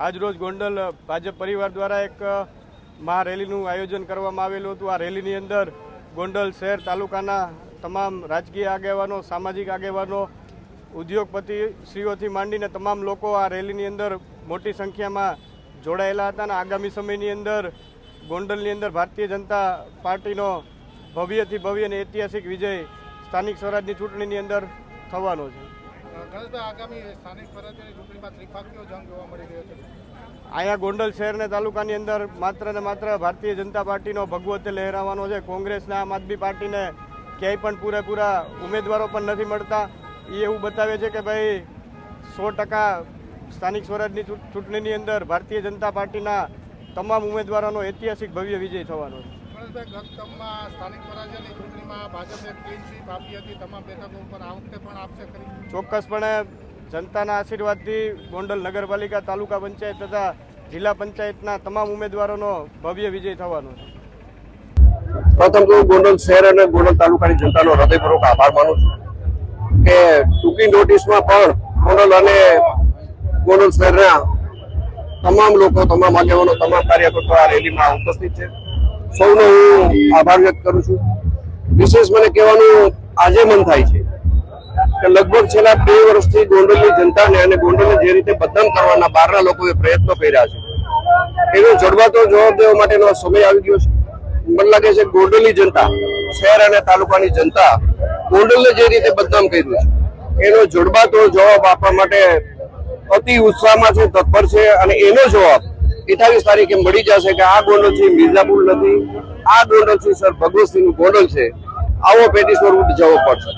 આજરોજ ગોંડલ ભાજપ પરિવાર દ્વારા એક મહારેલીનું આયોજન કરવામાં આવેલું હતું। આ રેલીની અંદર ગોંડલ શહેર તાલુકાના તમામ રાજકીય આગેવાનો, સામાજિક આગેવાનો, ઉદ્યોગપતિ શ્રીઓથી માંડીને તમામ લોકો આ રેલીની અંદર મોટી સંખ્યામાં જોડાયેલા હતા અને આગામી સમયની અંદર ગોંડલની અંદર ભારતીય જનતા પાર્ટીનો ભવ્યથી ભવ્ય અને ઐતિહાસિક વિજય સ્થાનિક સ્વરાજની ચૂંટણીની અંદર થવાનો છે। અહીંયા ગોંડલ શહેર અને તાલુકાની અંદર માત્ર ને માત્ર ભારતીય જનતા પાર્ટીનો ભગવો તે લહેરાવાનો છે। કોંગ્રેસને, આમ આદમી પાર્ટીને ક્યાંય પણ પૂરેપૂરા ઉમેદવારો પણ નથી મળતા। એ એવું બતાવે છે કે ભાઈ 100% સ્થાનિક સ્વરાજની ચૂંટણીની અંદર ભારતીય જનતા પાર્ટીના તમામ ઉમેદવારોનો ઐતિહાસિક ભવ્ય વિજય થવાનો છે। ચોક્કસપણે જનતાના આશીર્વાદથી ગોંડલ નગરપાલિકા, તાલુકા પંચાયત તથા જિલ્લા પંચાયતના તમામ ઉમેદવારોનો ભવ્ય વિજય થવાનો છે। પ્રથમ તો ગોંડલ શહેર અને ગોંડલ તાલુકાની જનતાનો હૃદયપૂર્વક આભાર માનું છું કે ટૂંકી નોટિસમાં પણ ગોંડલ અને ગોંડલ શહેરના તમામ લોકો, તમામ આગેવાનો, તમામ કાર્યકર્તાઓ આ રેલીમાં ઉપસ્થિત છે। સૌનો હું આભાર વ્યક્ત કરું છું। વિશેષ મને કહેવાનું આજે મન થાય છે કે લગભગ છેલ્લા 2 વર્ષથી ગોંડલની જનતાને અને ગોંડલને જે રીતે બદનામ કરવાના બહારના લોકોએ પ્રયત્નો કર્યા છે, એનો જડબાતો જવાબ દેવા માટેનો સમય આવી ગયો છે। મને લાગે છે ગોંડલની જનતા, શહેર અને તાલુકાની જનતા ગોંડલને જે રીતે બદનામ કર્યું છે એનો જડબાતો જવાબ આપવા માટે અતિ ઉત્સાહમાં છે, તત્પર છે અને એનો જવાબ 28 તારીખે મળી જશે કે આ ગોંડલથી મિર્ઝાપુર નથી, આ ગોંડલથી સર ભગવતસિંહનું ગોંડલ છે। આવો પેટી સ્વરૂપ જવાબ પડશે।